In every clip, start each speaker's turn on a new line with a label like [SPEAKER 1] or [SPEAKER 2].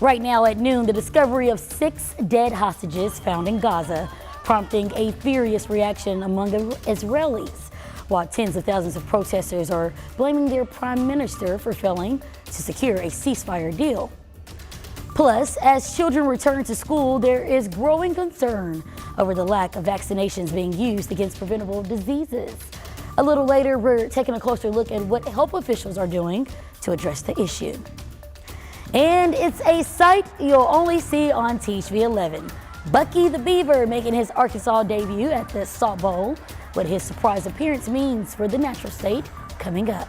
[SPEAKER 1] Right now at noon, the discovery of 6 dead hostages found in Gaza, prompting a furious reaction among the Israelis, while tens of thousands of protesters are blaming their prime minister for failing to secure a ceasefire deal. Plus, as children return to school, there is growing concern over the lack of vaccinations being used against preventable diseases. A little later, we're taking a closer look at what health officials are doing to address the issue. And it's a sight you'll only see on TV 11. Bucky the Beaver making his Arkansas debut at the Salt Bowl. What his surprise appearance means for the natural state coming up.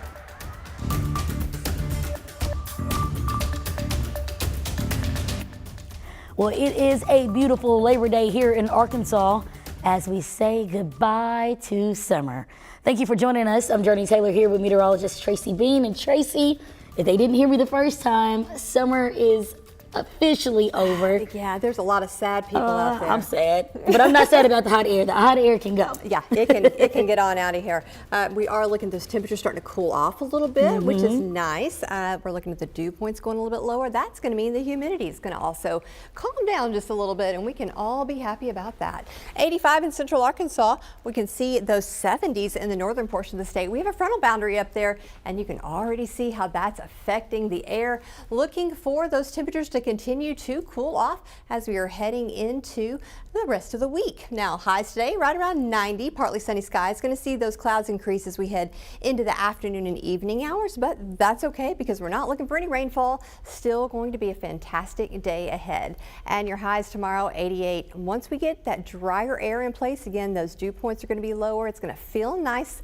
[SPEAKER 1] Well, it is a beautiful Labor Day here in Arkansas as we say goodbye to summer. Thank you for joining us. I'm Jurnee Taylor here with meteorologist Tracy Bean. And Tracy, if they didn't hear me the first time, summer is officially over.
[SPEAKER 2] Yeah, there's a lot of sad people out there.
[SPEAKER 1] I'm sad, but I'm not sad about the hot air. The hot air can go.
[SPEAKER 2] Yeah, it can get on out of here. We are looking at those temperatures starting to cool off a little bit, which is nice. We're looking at the dew points going a little bit lower. That's going to mean the humidity is going to also calm down just a little bit, and we can all be happy about that. 85 in central Arkansas. We can see those 70s in the northern portion of the state. We have a frontal boundary up there, and you can already see how that's affecting the air. Looking for those temperatures to continue to cool off as we are heading into the rest of the week. Now, highs today right around 90, partly sunny skies. Going to see those clouds increase as we head into the afternoon and evening hours, but that's okay because we're not looking for any rainfall. Still going to be a fantastic day ahead. And your highs tomorrow, 88. Once we get that drier air in place, again, those dew points are going to be lower. It's going to feel nice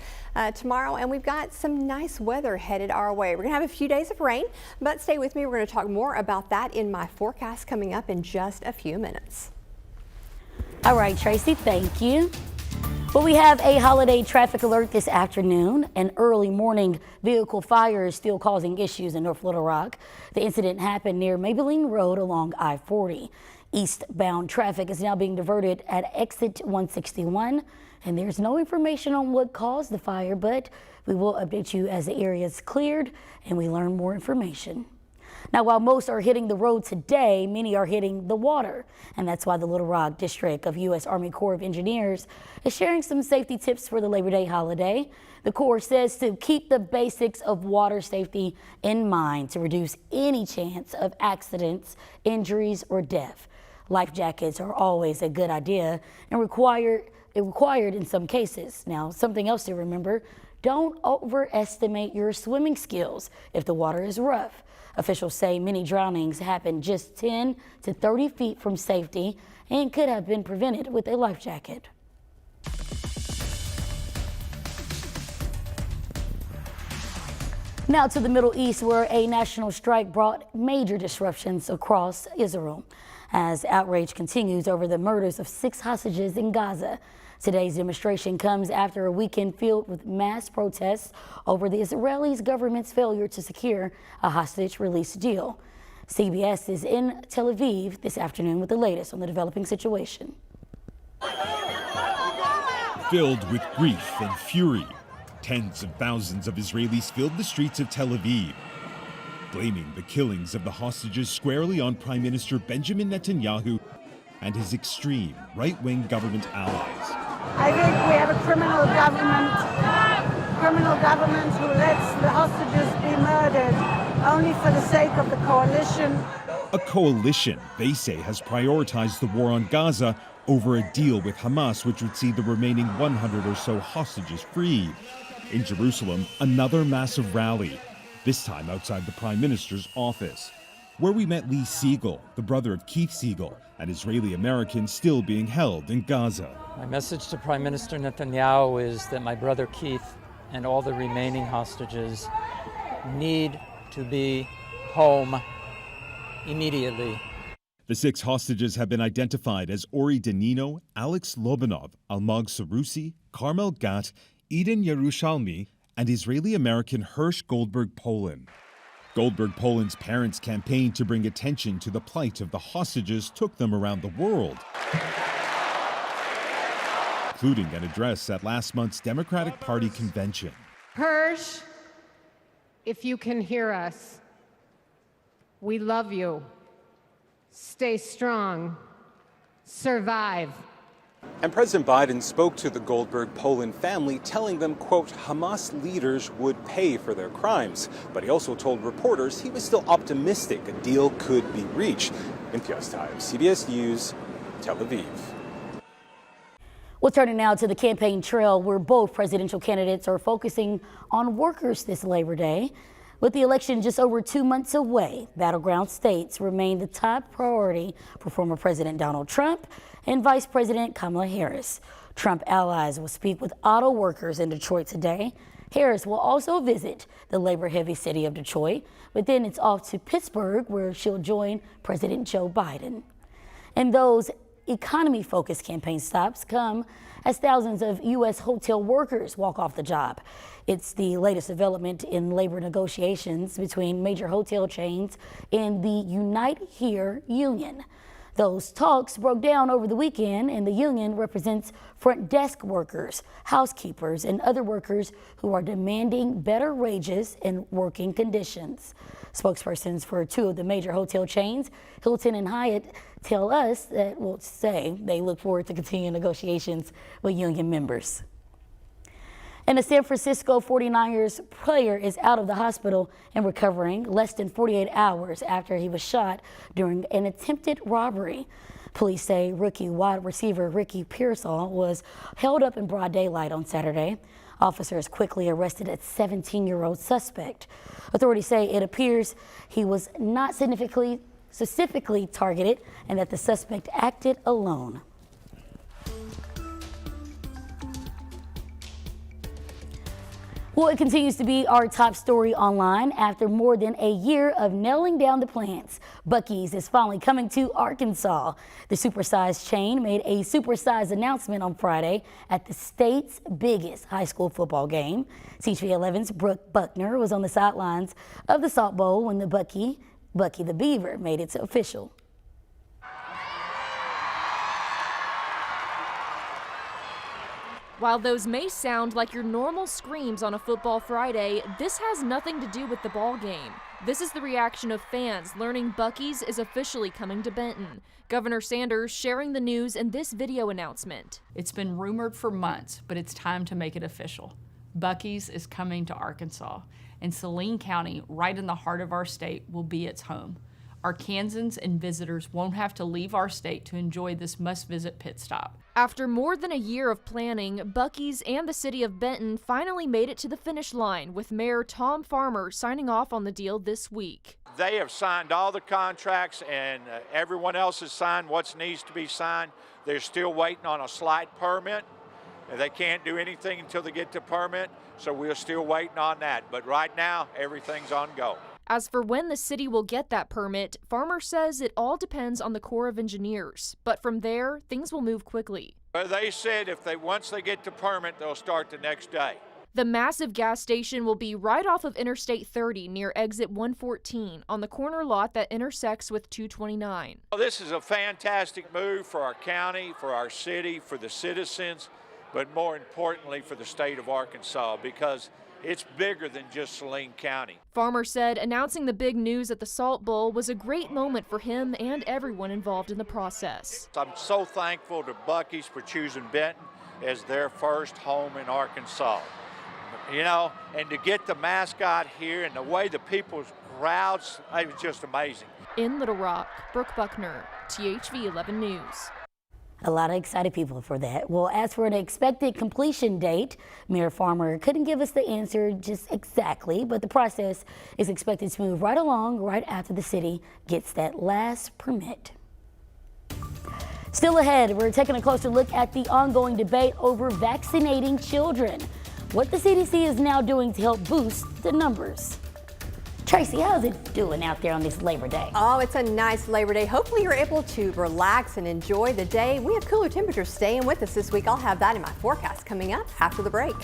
[SPEAKER 2] tomorrow, and we've got some nice weather headed our way. We're going to have a few days of rain, but stay with me. We're going to talk more about that in my forecast coming up in just a few minutes.
[SPEAKER 1] All right, Tracy, thank you. Well, we have a holiday traffic alert this afternoon. An early morning vehicle fire is still causing issues in North Little Rock. The incident happened near Maybelline Road along I-40. Eastbound traffic is now being diverted at exit 161, and there's no information on what caused the fire, but we will update you as the area is cleared and we learn more information. Now, while most are hitting the road today, many are hitting the water. And that's why the Little Rock District of U.S. Army Corps of Engineers is sharing some safety tips for the Labor Day holiday. The Corps says to keep the basics of water safety in mind to reduce any chance of accidents, injuries, or death. Life jackets are always a good idea and required in some cases. Now, something else to remember, don't overestimate your swimming skills if the water is rough. Officials say many drownings happen just 10 to 30 feet from safety and could have been prevented with a life jacket. Now to the Middle East, where a national strike brought major disruptions across Israel as outrage continues over the murders of 6 hostages in Gaza. Today's demonstration comes after a weekend filled with mass protests over the Israeli government's failure to secure a hostage release deal. CBS is in Tel Aviv this afternoon with the latest on the developing situation.
[SPEAKER 3] Filled with grief and fury, tens of thousands of Israelis filled the streets of Tel Aviv, blaming the killings of the hostages squarely on Prime Minister Benjamin Netanyahu and his extreme right-wing government allies.
[SPEAKER 4] I think we have a criminal government who lets the hostages be murdered only for the sake of the coalition.
[SPEAKER 3] A coalition they say has prioritized the war on Gaza over a deal with Hamas, which would see the remaining 100 or so hostages freed. In Jerusalem, another massive rally, this time outside the Prime Minister's office, where we met Lee Siegel, the brother of Keith Siegel, an Israeli-American still being held in Gaza.
[SPEAKER 5] My message to Prime Minister Netanyahu is that my brother Keith and all the remaining hostages need to be home immediately.
[SPEAKER 3] The 6 hostages have been identified as Ori Danino, Alex Lobanov, Almog Sarusi, Carmel Gat, Eden Yerushalmi, and Israeli-American Hirsch Goldberg Poland. Goldberg Poland's parents' campaign to bring attention to the plight of the hostages took them around the world, including an address at last month's Democratic Party convention.
[SPEAKER 6] Hirsch, if you can hear us, we love you. Stay strong. Survive.
[SPEAKER 7] And President Biden spoke to the Goldberg Poland family, telling them, quote, Hamas leaders would pay for their crimes. But he also told reporters he was still optimistic a deal could be reached. In Imtiaz Taib, CBS News, Tel Aviv.
[SPEAKER 1] We'll turn it now to the campaign trail, where both presidential candidates are focusing on workers this Labor Day. With the election just over 2 months away, battleground states remain the top priority for former President Donald Trump and Vice President Kamala Harris. Trump allies will speak with auto workers in Detroit today. Harris will also visit the labor-heavy city of Detroit, but then it's off to Pittsburgh, where she'll join President Joe Biden. And those economy-focused campaign stops come as thousands of U.S. hotel workers walk off the job. It's the latest development in labor negotiations between major hotel chains and the Unite Here union. Those talks broke down over the weekend, and the union represents front desk workers, housekeepers, and other workers who are demanding better wages and working conditions. Spokespersons for two of the major hotel chains, Hilton and Hyatt, tell us that, well, say they look forward to continuing negotiations with union members. And a San Francisco 49ers player is out of the hospital and recovering less than 48 hours after he was shot during an attempted robbery. Police say rookie wide receiver Ricky Pearsall was held up in broad daylight on Saturday. Officers quickly arrested a 17-year-old suspect. Authorities say it appears he was not specifically targeted and that the suspect acted alone. Well, it continues to be our top story online. After more than a year of nailing down the plans, Buc-ee's is finally coming to Arkansas. The supersized chain made a supersized announcement on Friday at the state's biggest high school football game. CHV11's Brooke Buckner was on the sidelines of the Salt Bowl when the Bucky the Beaver made it official.
[SPEAKER 8] While those may sound like your normal screams on a football Friday, this has nothing to do with the ball game. This is the reaction of fans learning Buc-ee's is officially coming to Benton. Governor Sanders sharing the news in this video announcement.
[SPEAKER 9] It's been rumored for months, but it's time to make it official. Buc-ee's is coming to Arkansas, and Saline County, right in the heart of our state, will be its home. Arkansans and visitors won't have to leave our state to enjoy this must-visit pit stop.
[SPEAKER 8] After more than a year of planning, Buc-ee's and the city of Benton finally made it to the finish line, with Mayor Tom Farmer signing off on the deal this week.
[SPEAKER 10] They have signed all the contracts, and everyone else has signed what needs to be signed. They're still waiting on a slight permit. They can't do anything until they get the permit, so we're still waiting on that. But right now, everything's on go.
[SPEAKER 8] As for when the city will get that permit, Farmer says it all depends on the Corps of Engineers. But from there, things will move quickly.
[SPEAKER 10] Well, they said once they get the permit, they'll start the next day.
[SPEAKER 8] The massive gas station will be right off of Interstate 30 near exit 114 on the corner lot that intersects with 229.
[SPEAKER 10] Well, this is a fantastic move for our county, for our city, for the citizens, but more importantly for the state of Arkansas, because it's bigger than just Saline County.
[SPEAKER 8] Farmer said announcing the big news at the Salt Bowl was a great moment for him and everyone involved in the process.
[SPEAKER 10] I'm so thankful to Buc-ee's for choosing Benton as their first home in Arkansas. You know, and to get the mascot here and the way the people's crowds, it was just amazing.
[SPEAKER 8] In Little Rock, Brooke Buckner, THV 11 News.
[SPEAKER 1] A lot of excited people for that. Well, as for an expected completion date, Mayor Farmer couldn't give us the answer just exactly, but the process is expected to move right along right after the city gets that last permit. Still ahead, we're taking a closer look at the ongoing debate over vaccinating children. What the CDC is now doing to help boost the numbers. Tracy, how's it doing out there on this Labor Day?
[SPEAKER 2] Oh, it's a nice Labor Day. Hopefully you're able to relax and enjoy the day. We have cooler temperatures staying with us this week. I'll have that in my forecast coming up after the break.